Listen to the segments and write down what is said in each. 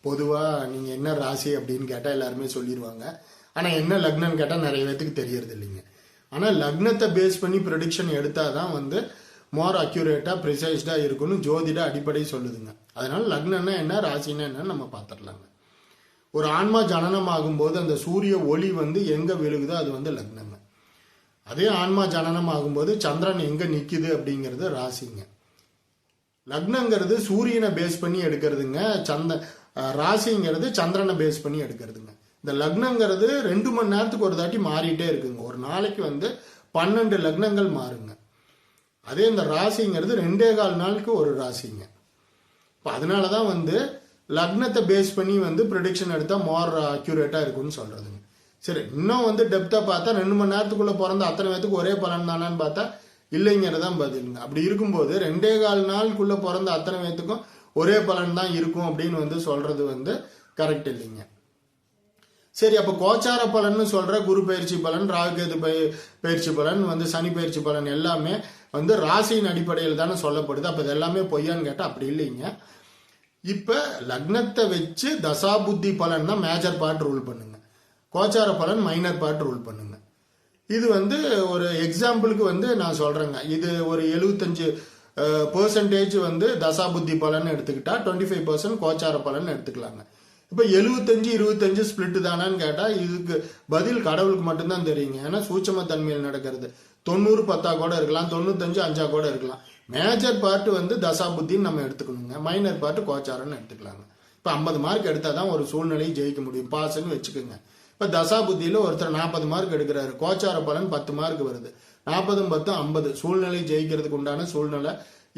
பொதுவாக நீங்கள் என்ன ராசி அப்படின்னு கேட்டால் எல்லாருமே சொல்லிடுவாங்க. ஆனால் என்ன லக்னம்னு கேட்டால் நிறைய பேத்துக்கு தெரியறது இல்லைங்க. ஆனால் லக்னத்தை பேஸ் பண்ணி ப்ரெடிக்ஷன் எடுத்தால் தான் வந்து மோர் அக்யூரேட்டாக ப்ரிசைஸ்டாக இருக்குன்னு ஜோதிட அடிப்படை சொல்லுதுங்க. அதனால லக்னம்னா என்ன, ராசின்னா என்னன்னு நம்ம பார்த்துடலாங்க. ஒரு ஆன்மா ஜனனம் ஆகும்போது அந்த சூரிய ஒளி வந்து எங்கே விழுகுதோ அது வந்து லக்னங்க. அதே ஆன்மா ஜனனம் ஆகும்போது சந்திரன் எங்கே நிற்குது அப்படிங்கிறது ராசிங்க. லக்னங்கிறது சூரியனை பேஸ் பண்ணி எடுக்கிறதுங்க. ராசிங்கிறது சந்திரனை பேஸ் பண்ணி எடுக்கிறதுங்க. இந்த லக்னங்கிறது 2 மணி நேரத்துக்கு ஒரு தாட்டி மாறிட்டே இருக்குங்க. ஒரு நாளைக்கு வந்து 12 லக்னங்கள் மாறுங்க. அதே இந்த ராசிங்கிறது 2.25 நாளுக்கு ஒரு ராசிங்க. இப்போ அதனால தான் வந்து லக்னத்தை பேஸ் பண்ணி வந்து ப்ரெடிக்ஷன் எடுத்தால் மோர் அக்யூரேட்டாக இருக்குன்னு சொல்கிறதுங்க. சரி, இன்னும் வந்து டெப்த்தாக பார்த்தா 2 மணி நேரத்துக்குள்ளே பிறந்த அத்தனை பேத்துக்கு ஒரே பலன் தானான்னு பார்த்தா இல்லைங்கிறதான் பதிலுங்க. அப்படி இருக்கும்போது 2.25 நாளுக்குள்ளே பிறந்த அத்தனை பேத்துக்கும் ஒரே பலன் தான் இருக்கும் அப்படின்னு வந்து சொல்கிறது வந்து கரெக்ட் இல்லைங்க. சரி, அப்போ கோச்சார பலன்னு சொல்கிற குரு பயிற்சி பலன், ராகுகேது பயிற்சி பலன், வந்து சனி பயிற்சி பலன் எல்லாமே வந்து ராசியின் அடிப்படையில் தானே சொல்லப்படுது. அப்போ இது எல்லாமே பொய்யான்னு கேட்டால் அப்படி இல்லைங்க. இப்போ லக்னத்தை வச்சு தசாபுத்தி பலன் தான் மேஜர் பார்ட் ரூல் பண்ணுங்க. கோச்சார பலன் மைனர் பார்ட் ரூல் பண்ணுங்க. இது வந்து ஒரு எக்ஸாம்பிளுக்கு வந்து நான் சொல்கிறேங்க. இது ஒரு 75% வந்து தசாபுத்தி பலன் எடுத்துக்கிட்டா 25% கோச்சார பலன் எடுத்துக்கலாங்க. இப்போ 75-25 ஸ்பிளிட் தானான்னு கேட்டால் இதுக்கு பதில் கடவுளுக்கு மட்டும்தான் தெரியுங்க. ஏன்னா சூட்சம தன்மையில் நடக்கிறது. 90-10 கூட இருக்கலாம், 95-5 கூட இருக்கலாம். மேஜர் பார்ட் வந்து தசாபுத்தின்னு நம்ம எடுத்துக்கணுங்க. மைனர் பார்ட் கோச்சாரன்னு எடுத்துக்கலாங்க. இப்போ 50 மார்க் எடுத்தால் தான் ஒரு சூழ்நிலையை ஜெயிக்க முடியும், பாஸ்ன்னு வச்சுக்கோங்க. இப்போ தசாபுத்தியில் ஒருத்தர் 40 மார்க் எடுக்கிறாரு, கோச்சார பலன் 10 மார்க் வருது. 40-10 50 சூழ்நிலை ஜெயிக்கிறதுக்கு உண்டான சூழ்நிலை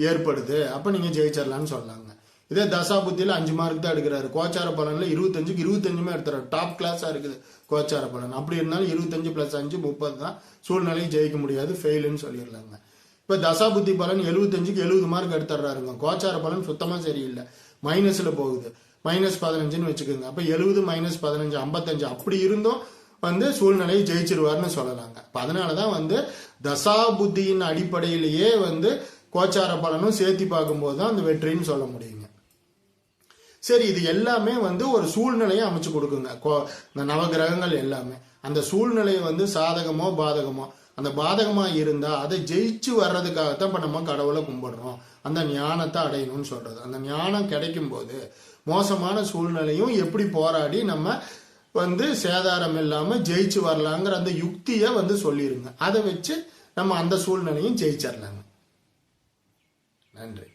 ஏற்படுது. அப்போ நீங்கள் ஜெயிச்சிடலான்னு சொல்லலாங்க. இதே தசாபுத்தியில் 5 மார்க் தான் எடுக்கிறாரு, கோச்சார பலன்ல 25க்கு 25 எடுத்துறாரு. டாப் கிளாஸாக இருக்குது கோச்சார பலன். அப்படி இருந்தாலும் 25 + 5 30 தான் சூழ்நிலை ஜெயிக்க முடியாது, ஃபெயிலுன்னு சொல்லிடலாங்க. இப்போ தசாபுத்தி பலன் 75க்கு 70 மார்க் எடுத்துறாருங்க. கோச்சார பலன் சுத்தமாக சரியில்லை, மைனஸில் போகுது, -15ன்னு வச்சுக்கோங்க. அப்போ 70 - 15 55 அப்படி இருந்தும் வந்து சூழ்நிலையை ஜெயிச்சிருவார்னு சொல்லலாங்க. இப்போ அதனால தான் வந்து தசாபுத்தியின் அடிப்படையிலேயே வந்து கோச்சார பலனும் சேர்த்தி பார்க்கும்போது தான் அந்த வெற்றின்னு சொல்ல முடியுங்க. சரி, இது எல்லாமே வந்து ஒரு சூழ்நிலையை அமைச்சு கொடுக்குங்க. இந்த நவகிரகங்கள் எல்லாமே அந்த சூழ்நிலையை வந்து சாதகமோ பாதகமோ, அந்த பாதகமாக இருந்தால் அதை ஜெயிச்சு வர்றதுக்காகத்தான் இப்போ நம்ம கடவுளை கும்பிடுறோம். அந்த ஞானத்தை அடையணும்னு சொல்கிறது. அந்த ஞானம் கிடைக்கும் போது மோசமான சூழ்நிலையும் எப்படி போராடி நம்ம வந்து சேதாரம் இல்லாமல் ஜெயிச்சு வரலாங்கிற அந்த யுக்தியை வந்து சொல்லிடுங்க. அதை வச்சு நம்ம அந்த சூழ்நிலையும் ஜெயிச்சிடலாங்க. நன்றி.